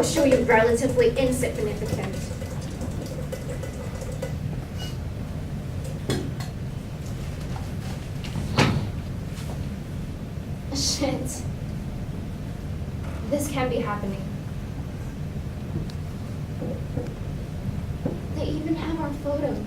I'll show you relatively insignificant. Shit. This can't be happening. They even have our photos.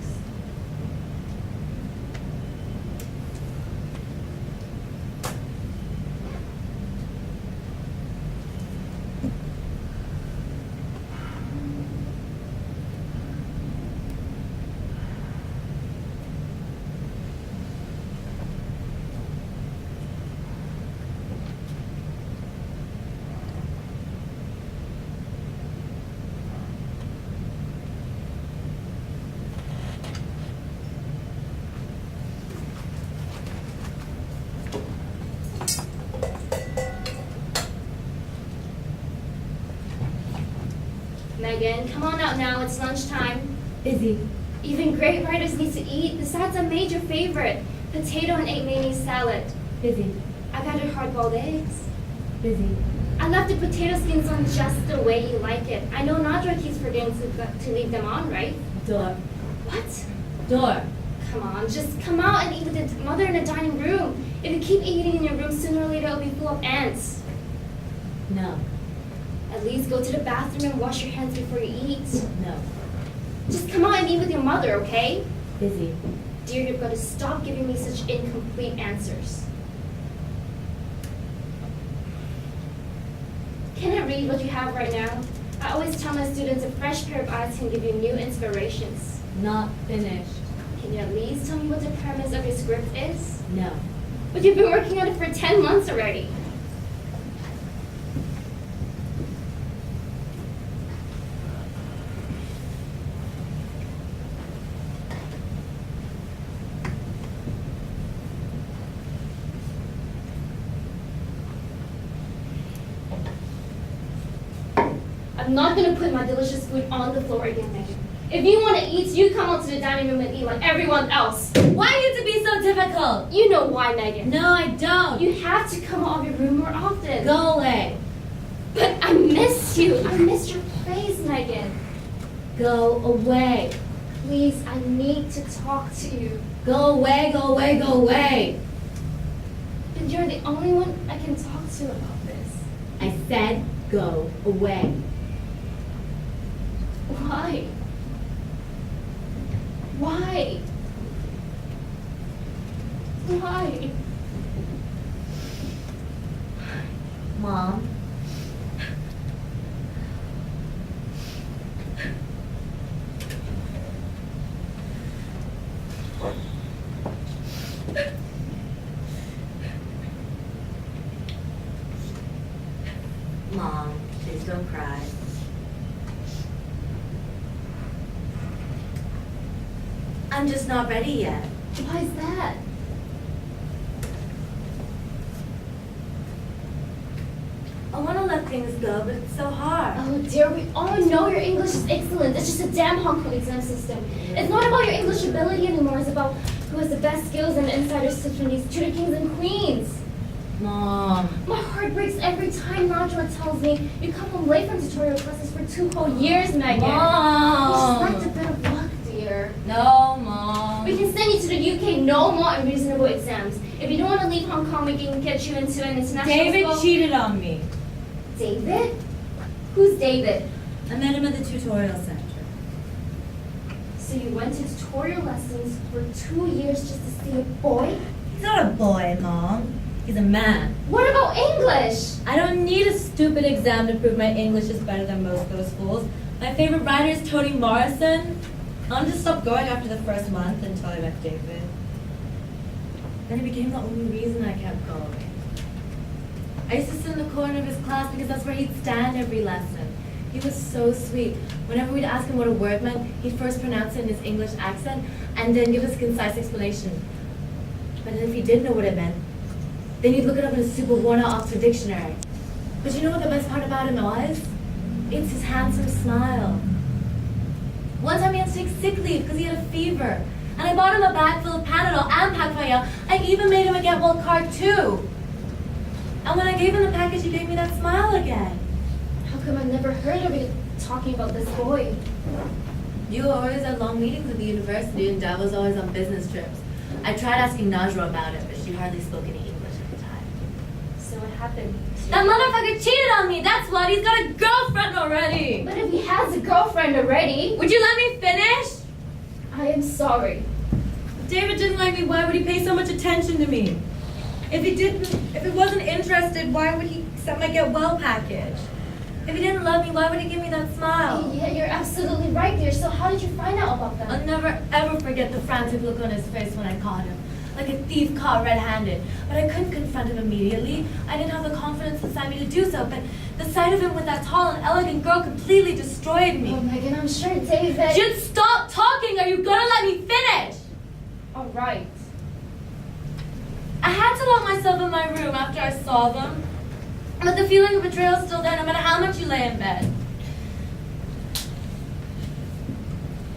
Megan, come on out now, it's lunchtime. Izzy. Even great writers need to eat. The sides I made your favorite. Potato and 8 mayonnaise salad. Izzy. I've added hard-boiled eggs. Izzy. I left the potato skins on just the way you like it. I know Nadra keeps forgetting to leave them on, right? Door. What? Door. Come on, just come out and eat with the mother in the dining room. If you keep eating in your room, sooner or later it'll be full of ants. No. At least go to the bathroom and wash your hands before you eat. No. Just come out and eat with your mother, okay? Izzy. Dear, you've got to stop giving me such incomplete answers. Can I read what you have right now? I always tell my students a fresh pair of eyes can give you new inspirations. Not finished. Can you at least tell me what the premise of your script is? No. But you've been working on it for 10 months already. I'm not going to put my delicious food on the floor again, Megan. If you want to eat, you come out to the dining room and eat like everyone else. Why are you to be so difficult? You know why, Megan. No, I don't. You have to come out of your room more often. Go away. But I miss you. I miss your place, Megan. Go away. Please, I need to talk to you. Go away, go away, go away. But you're the only one I can talk to about this. I said go away. Why? Why? Why? Mom. Mom, please don't cry. I'm just not ready yet. Why is that? I want to let things go, but it's so hard. Oh dear, we all know your English is excellent. It's just a damn Hong Kong exam system. It's not about your English ability anymore. It's about who has the best skills and insider tips from these tutor kings and queens. Mom. My heart breaks every time Nadra tells me you come home late from tutorial classes for 2 whole years, Megan. Mom. You just lacked a bit of luck, dear. No, Mom. We can send you to the UK, no more unreasonable exams. If you don't want to leave Hong Kong, we can get you into an international David school. cheated on me. David? Who's David? I met him at the tutorial center. So you went to tutorial lessons for 2 years just to see a boy? He's not a boy, Mom. He's a man. What about English? I don't need a stupid exam to prove my English is better than most of those schools. My favorite writer is Toni Morrison. I just stopped going after the first month until I met David. Then he became the only reason I kept going. I used to sit in the corner of his class because that's where he'd stand every lesson. He was so sweet. Whenever we'd ask him what a word meant, he'd first pronounce it in his English accent and then give us a concise explanation. But then if he did know what it meant, then he'd look it up in a super worn-out Oxford dictionary. But you know what the best part about him was? It's his handsome smile. One time he had to take sick leave because he had a fever. And I bought him a bag full of Panadol and Pac-Paya. I even made him a Get Well card too. And when I gave him the package, he gave me that smile again. How come I've never heard of you talking about this boy? You were always at long meetings at the university, and Dad was always on business trips. I tried asking Najra about it, but she hardly spoke any English at the time. So what happened? That motherfucker cheated on me, that's what! He's got a girlfriend already! But if he has a girlfriend already... Would you let me finish? I am sorry. If David didn't like me, why would he pay so much attention to me? If he wasn't interested, why would he accept my get well package? If he didn't love me, why would he give me that smile? Yeah, you're absolutely right there. So how did you find out about that? I'll never ever forget the frantic look on his face when I caught him. Like a thief caught red-handed. But I couldn't confront him immediately. I didn't have the confidence inside me to do so, but the sight of him with that tall and elegant girl completely destroyed me. Oh, Megan, I'm sure David... Jude, stop talking! Are you gonna let me finish? All right. I had to lock myself in my room after I saw them. But the feeling of betrayal is still there, no matter how much you lay in bed.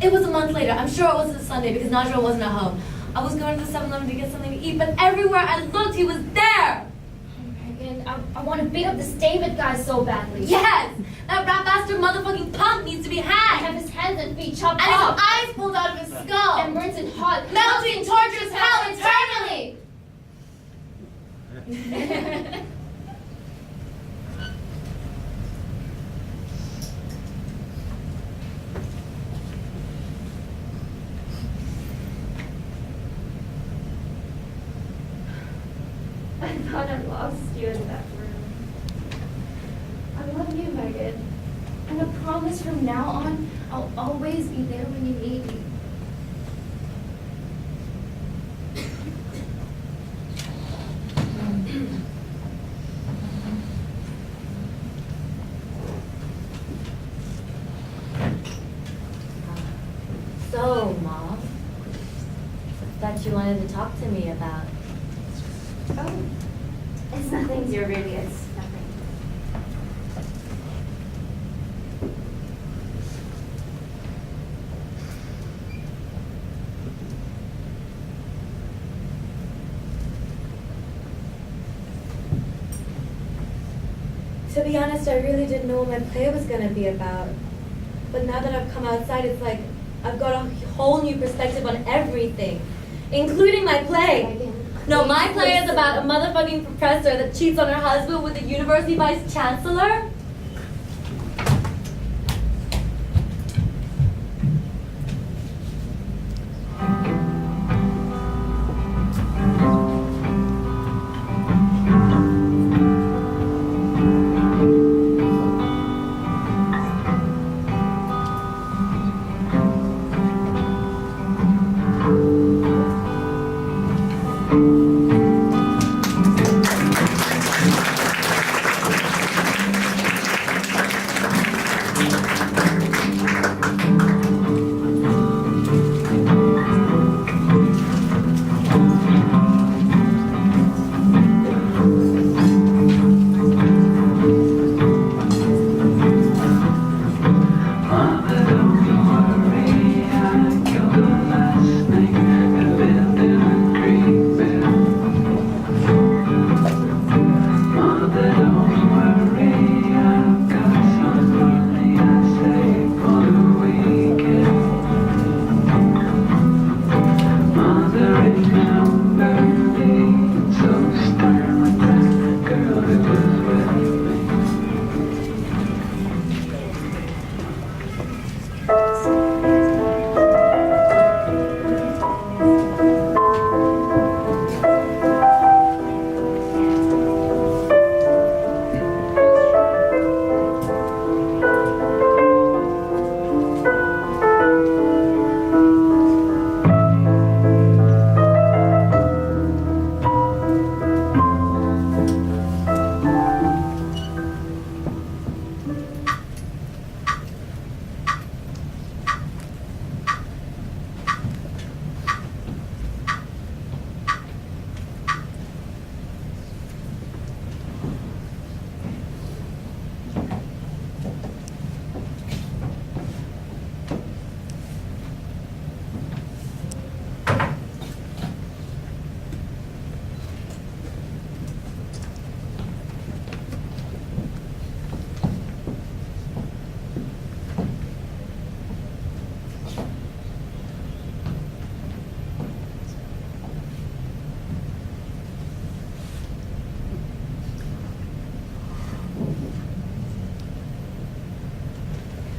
It was a month later. I'm sure it was a Sunday because Najra wasn't at home. I was going to the 7-Eleven to get something to eat, but everywhere I looked, he was there. Oh, Megan, I want to beat up this David guy so badly. Yes! That rat bastard motherfucking punk needs to be I hanged. have his hands and feet chopped And off. his eyes pulled out of his skull. And burnt in hot. Melting torturous hell eternally. I thought I lost you in that room. I love you, Megan. And I promise from now on, I'll always be there when you need me. So, Mom, that you wanted to talk to me about. Oh, it's nothing, dear, really. It's nothing. To be honest, I really didn't know what my play was going to be about. But now that I've come outside, it's like I've got a whole new perspective on everything, including my play. Megan, No, my please play is listen. about a motherfucking professor that cheats on her husband with a university vice chancellor.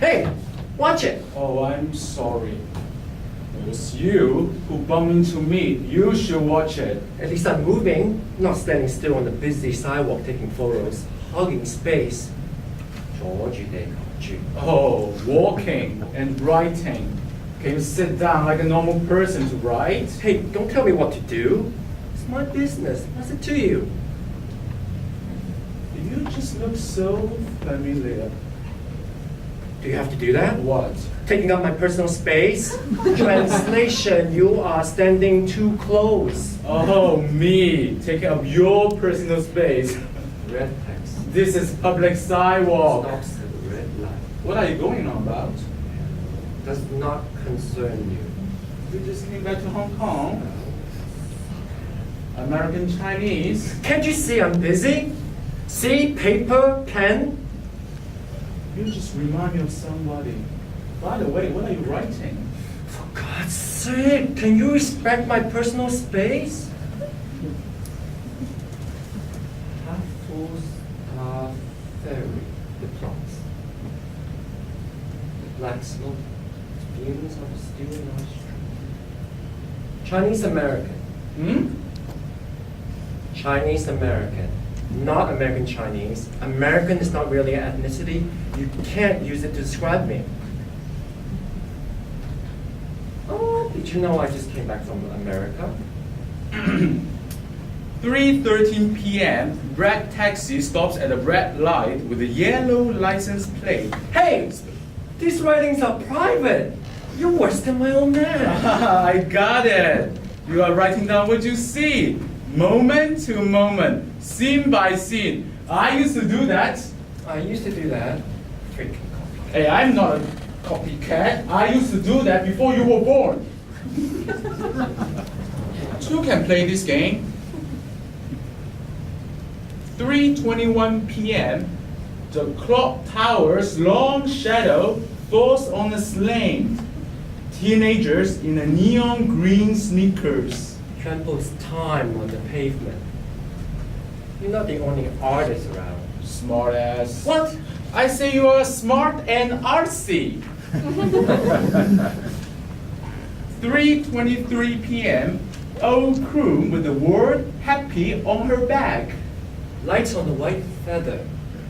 Hey, watch it. Oh, I'm sorry. It was you who bumped into me. You should watch it. At least I'm moving, not standing still on the busy sidewalk taking photos, hogging space. 阻住地球轉。 Oh, walking and writing. Can you sit down like a normal person to write? Hey, don't tell me what to do. It's my business. What's it to you? You just look so familiar. Do you have to do that? What? Taking up my personal space? Translation, you are standing too close. Oh, me, taking up your personal space. Red taxi. This is public sidewalk. Stops at the red light. What are you going on about? Does not concern you. You just came back to Hong Kong? American Chinese? Can't you see I'm busy? See, paper, pen. You just remind me of somebody. By the way, what are you writing? For God's sake, can you respect my personal space? Half fools are ferry, the plots. The black smoke, fumes of a steel nostril. Chinese American. Hmm? Chinese American. Not American Chinese. American is not really an ethnicity. You can't use it to describe me. Oh, did you know I just came back from America? 3:13 p.m. Red taxi stops at a red light with a yellow license plate. Hey, these writings are private. You're worse than my own man. I got it. You are writing down what you see, moment to moment, scene by scene. I used to do that. I used to do that. Freaking copy. Hey, I'm not a copycat. I used to do that before you were born. Two can play this game. 3:21 p.m. The clock tower's long shadow falls on a slain. Teenagers in a neon green sneakers. Tramples time on the pavement. You're not the only artist around. Smart ass. What? I say you are smart and artsy. 3:23 p.m. Old croon with the word happy on her back. Lights on the white feather.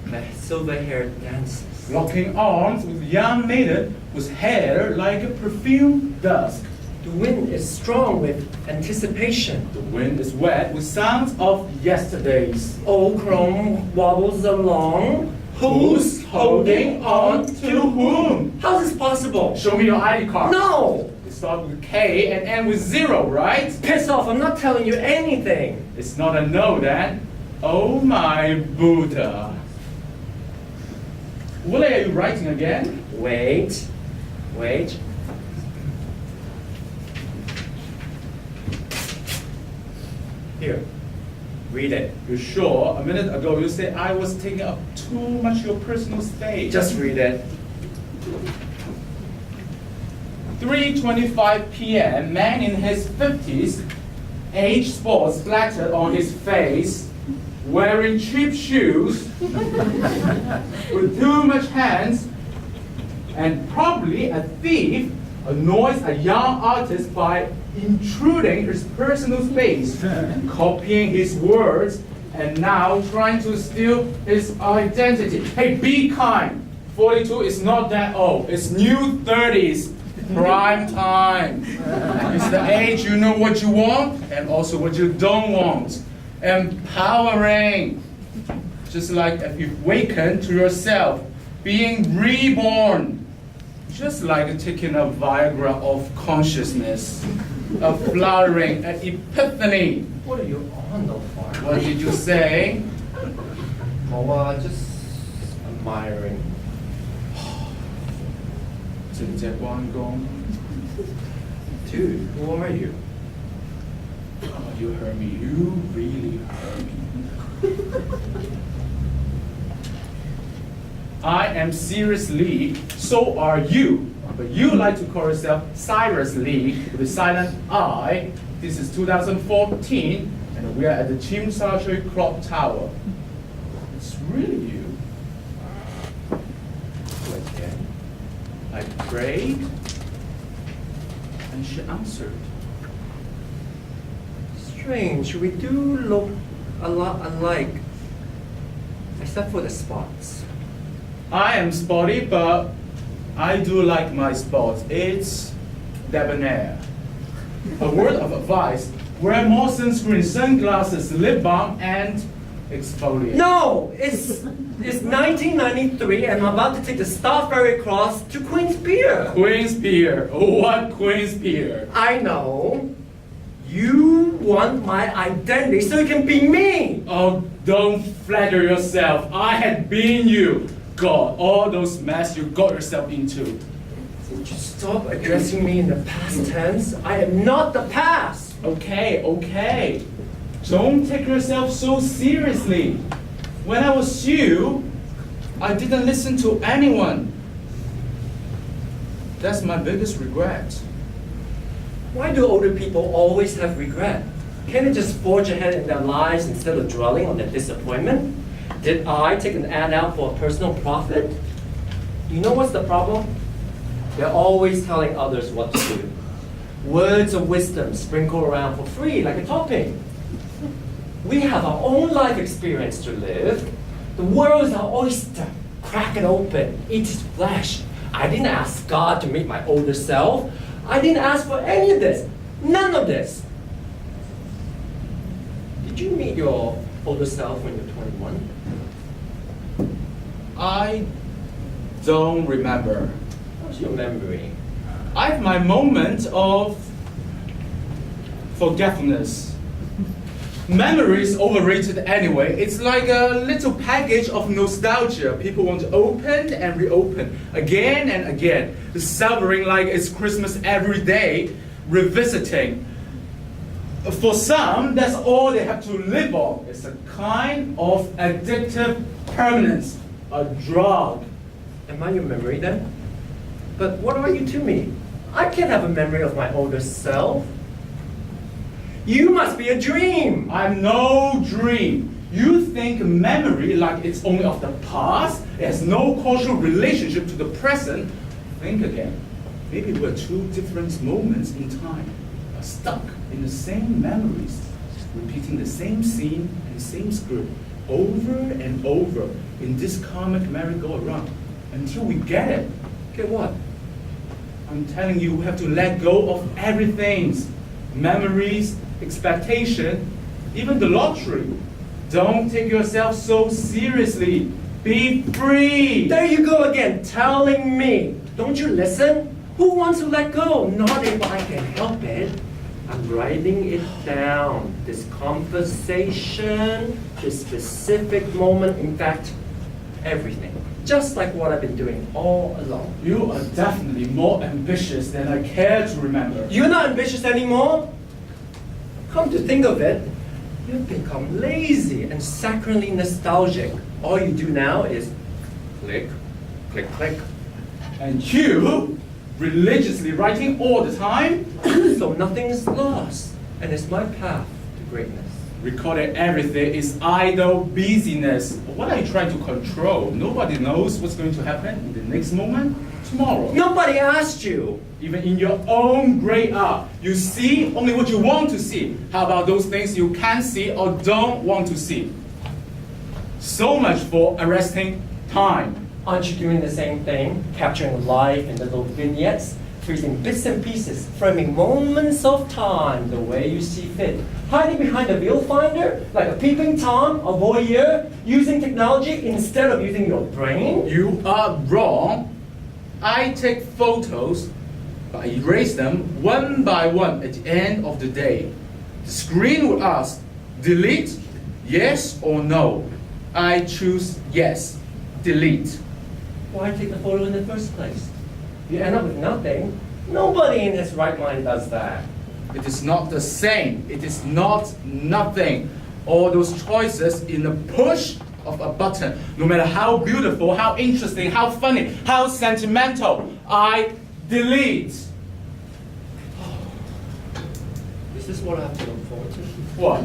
The silver-haired dances. Locking arms with young maiden whose hair like a perfumed dusk. The wind is strong with anticipation. The wind is wet with sounds of yesterdays. Old chrome wobbles along. Who's holding on to whom? How's this possible? Show me your ID card. No! It starts with K and ends with 0, right? Piss off, I'm not telling you anything. It's not a no then. Oh my Buddha. What are you writing again? Wait. Here, read it. You sure? A minute ago you said I was taking up too much your personal space. Just read it. 3:25 p.m. Man in his 50s, age spots splattered on his face, wearing cheap shoes, with too much hands, and probably a thief, annoys a young artist by intruding his personal space, copying his words, and now trying to steal his identity. Hey, be kind. 42 is not that old. It's new 30s. Prime time. It's the age you know what you want and also what you don't want. Empowering. Just like if you've awakened to yourself, being reborn. Just like taking a Viagra of consciousness, a flowering, an epiphany. What are you on the fire? What did you say? Just admiring. 正直關公. Dude, who are you? Oh, you heard me. You really heard me. I am Sirius Lee, so are you. But you like to call yourself Cyrus Lee with a silent I. This is 2014, and we are at the Chim Sa Chui Clock Tower. It's really you. I prayed, and she answered. Strange, we do look a lot alike, except for the spots. I am sporty, but I do like my sports. It's debonair. A word of advice, wear more sunscreen, sunglasses, lip balm, and exfoliate. No, it's 1993 and I'm about to take the Star Ferry across to Queen's Pier. Queen's Pier. What Queen's Pier? I know. You want my identity so you can be me. Oh, don't flatter yourself. I had been you. God, all those mess you got yourself into. Would you stop addressing me in the past tense? I am not the past. Okay, okay. Don't take yourself so seriously. When I was you, I didn't listen to anyone. That's my biggest regret. Why do older people always have regret? Can't they just forge ahead in their lives instead of dwelling on their disappointment? Did I take an ad out for a personal profit? You know what's the problem? They're always telling others what to do. Words of wisdom sprinkled around for free like a topping. We have our own life experience to live. The world is our oyster. Crack it open, eat its flesh. I didn't ask God to meet my older self. I didn't ask for any of this. None of this. Did you meet your older self when you're 21? I don't remember. How's your memory? I have my moment of forgetfulness. Memory is overrated anyway. It's like a little package of nostalgia. People want to open and reopen again and again, savoring like it's Christmas every day, revisiting. For some, that's all they have to live on. It's a kind of addictive permanence, a drug. Am I your memory then? But what are you to me? I can't have a memory of my older self. You must be a dream. I'm no dream. You think memory like it's only of the past, it has no causal relationship to the present. Think again. Maybe we're two different moments in time, but stuck in the same memories, repeating the same scene and the same script over and over in this karmic merry-go-round until we get it. Get what? I'm telling you, we have to let go of everything. Memories, expectation, even the lottery. Don't take yourself so seriously. Be free. There you go again, telling me. Don't you listen? Who wants to let go? Not if I can help it. I'm writing it down. This conversation, this specific moment, in fact, everything. Just like what I've been doing all along. You are definitely more ambitious than I care to remember. You're not ambitious anymore? Come to think of it, you've become lazy and saccharinely nostalgic. All you do now is click, click, click. And you, religiously writing all the time, So nothing's lost, and it's my path to greatness. recording everything is idle busyness. What are you trying to control? Nobody knows what's going to happen in the next moment, tomorrow. Nobody asked you. Even in your own great art, you see only what you want to see. How about those things you can't see or don't want to see? So much for arresting time. Aren't you doing the same thing? Capturing life in little vignettes, freezing bits and pieces, framing moments of time the way you see fit. Hiding behind a viewfinder like a peeping Tom, a voyeur, using technology instead of using your brain? You are wrong. I take photos, but I erase them one by one at the end of the day. The screen will ask, delete, yes or no. I choose yes, delete. Why take the photo in the first place? You end up with nothing. Nobody in his right mind does that. It is not the same. It is not nothing. All those choices in the push of a button, no matter how beautiful, how interesting, how funny, how sentimental, I delete. Is this what I have to look forward to? What?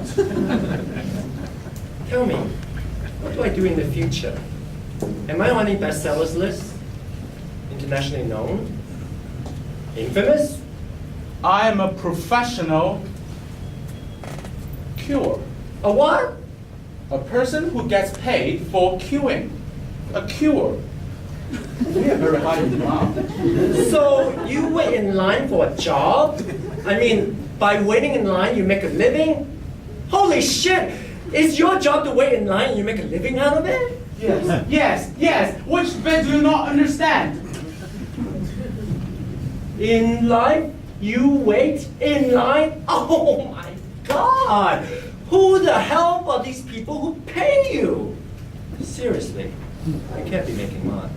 Tell me, what do I do in the future? Am I on any bestsellers list? Internationally known? Infamous? I am a professional queuer. A what? A person who gets paid for queuing. A queuer. We are very high in demand. So you wait in line for a job? I mean, by waiting in line you make a living? Holy shit! Is your job to wait in line and you make a living out of it? Yes. Which bit do you not understand? In line? You wait in line? Oh my god! Who the hell are these people who pay you? Seriously, I can't be making much.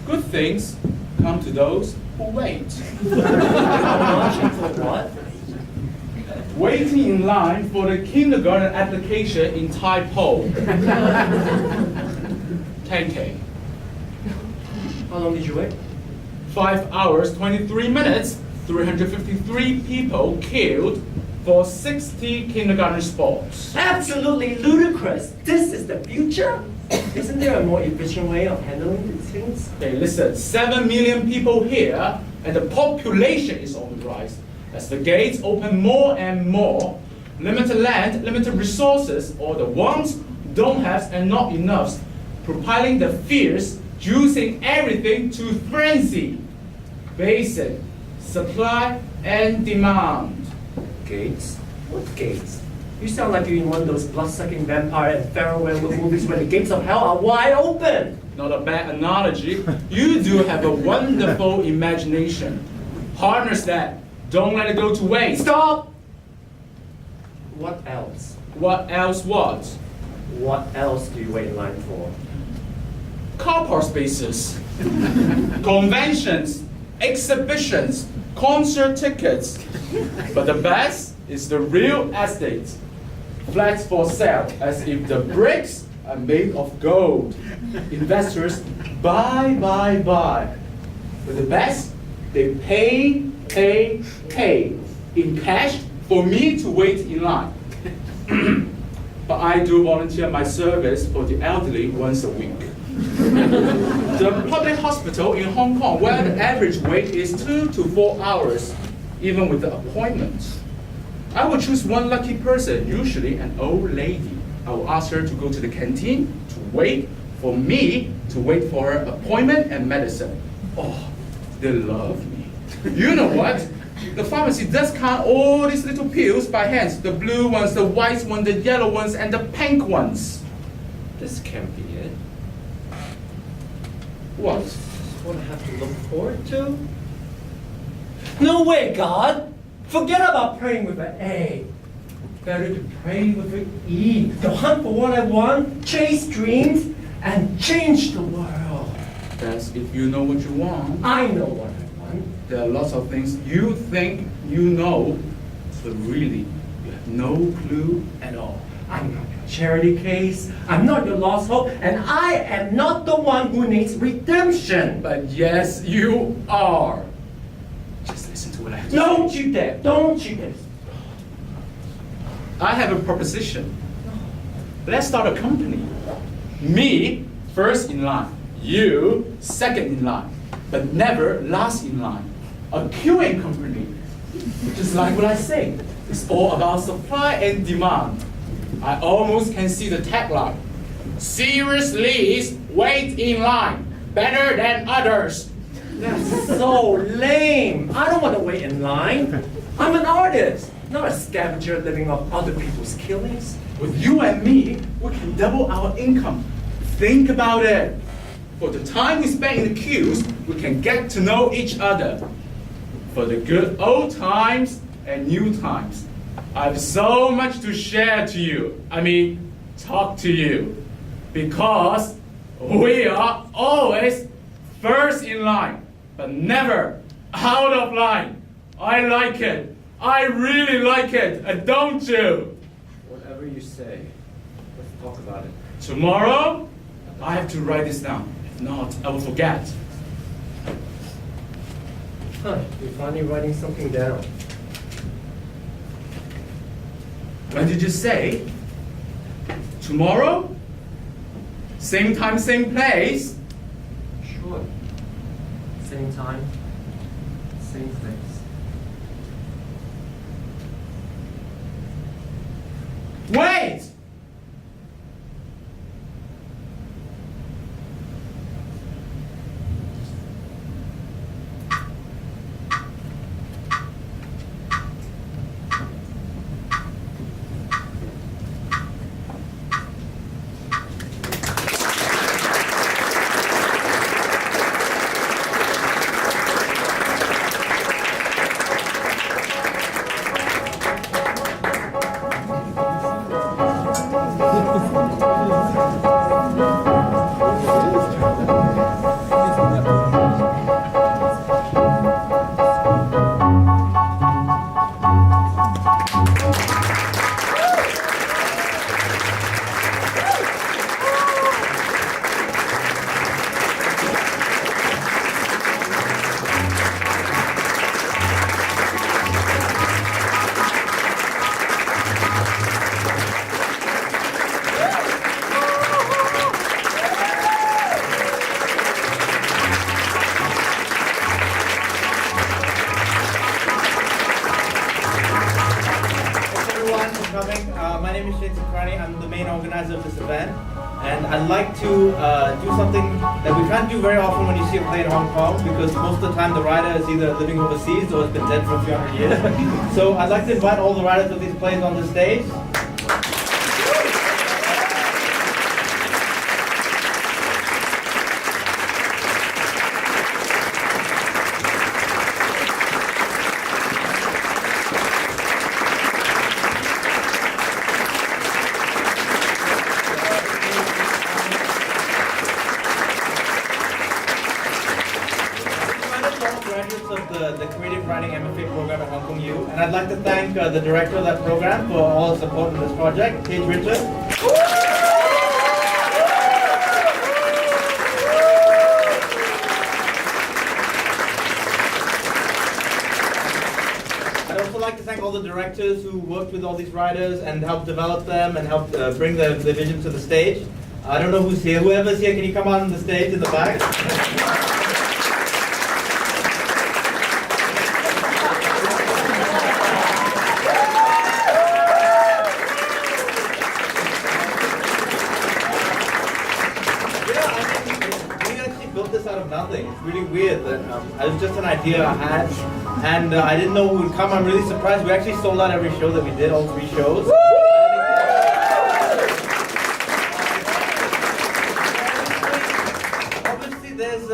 Good things come to those who wait. How much and for what? Waiting in line for the kindergarten application in Tai Po. 10K. How long did you wait? 5 hours, 23 minutes, 353 people killed for 60 kindergarten sports. Absolutely ludicrous. This is the future? Isn't there a more efficient way of handling these things? Okay, listen, 7 million people here, and the population is on the rise. As the gates open more and more, limited land, limited resources, or the ones don't have and not enough, propelling the fears, juicing everything to frenzy. Basic, supply and demand. Gates? What gates? You sound like you're in one of those blood-sucking vampire and pharaoh werewolf movies where the gates of hell are wide open. Not a bad analogy. You do have a wonderful imagination. Harness that. Don't let it go to waste. Stop! What else? What else what? What else do you wait in line for? Car park spaces, conventions, exhibitions, concert tickets. But the best is the real estate. Flats for sale, as if the bricks are made of gold. Investors buy. But the best, they pay in cash for me to wait in line. But I do volunteer my service for the elderly once a week. The public hospital in Hong Kong, where the average wait is 2 to 4 hours, even with the appointments. I will choose one lucky person, usually an old lady. I will ask her to go to the canteen to wait for me to wait for her appointment and medicine. Oh, they love me. You know what? The pharmacy does count all these little pills by hands. The blue ones, the white ones, the yellow ones, and the pink ones. This can't be it. What? What I have to look forward to? No way, God! Forget about praying with an A. Better to pray with an E. To hunt for what I want, chase dreams, and change the world. That's if you know what you want. I know what I want. There are lots of things you think you know, but really, you have no clue at all. I'm not your charity case, I'm not your lost hope, and I am not the one who needs redemption. But yes, you are. Just listen to what I have to say. Don't you dare, don't you dare. I have a proposition. Let's start a company. Me, first in line. You, second in line. But never last in line. A queuing company. Just like what I say. It's all about supply and demand. I almost can see the tagline. Seriously, wait in line. Better than others. That's so lame. I don't want to wait in line. I'm an artist, not a scavenger living off other people's killings. With you and me, we can double our income. Think about it. For the time we spend in the queues, we can get to know each other. For the good old times and new times. I have so much to share to you. I mean, talk to you. Because we are always first in line, but never out of line. I like it. I really like it. Don't you? Whatever you say, let's talk about it. Tomorrow, I have to write this down. If not, I will forget. Huh, you're finally writing something down. When did you say? Tomorrow? Same time, same place? Sure. same time, same place. Wait! My name is Cheukachi. I'm the main organizer of this event, and I'd like to do something that we can't do very often when you see a play in Hong Kong, because most of the time the writer is either living overseas or has been dead for a few hundred years. So I'd like to invite all the writers of these plays on the stage. The Creative Writing MFA program at Hong Kong U, and I'd like to thank the director of that program for all his support in this project, Paige Richard. I'd also like to thank all the directors who worked with all these writers and helped develop them and helped bring the vision to the stage. I don't know who's here. Whoever's here, can you come out on the stage in the back? Out of nothing. It's really weird that it was just an idea I had, and I didn't know who would come. I'm really surprised. We actually sold out every show that we did, all 3 shows. Obviously, there's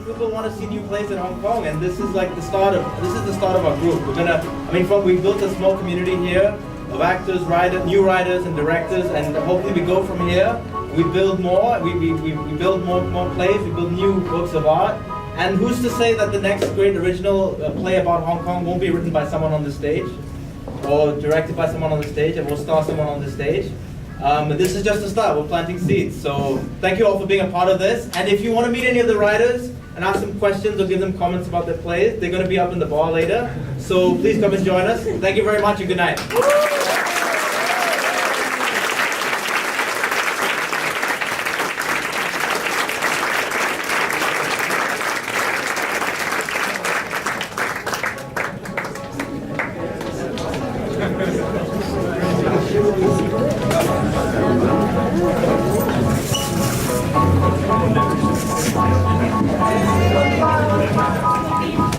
people want to see new plays in Hong Kong, and this is like the start of our group. We built a small community here of actors, new writers, and directors, and hopefully we go from here. We build more, we build more plays, we build new works of art. And who's to say that the next great original play about Hong Kong won't be written by someone on the stage, or directed by someone on the stage, and will star someone on the stage. This is just a start, we're planting seeds. So thank you all for being a part of this. And if you want to meet any of the writers and ask them questions or give them comments about their plays, they're going to be up in the bar later. So please come and join us. Thank you very much and good night. Bye.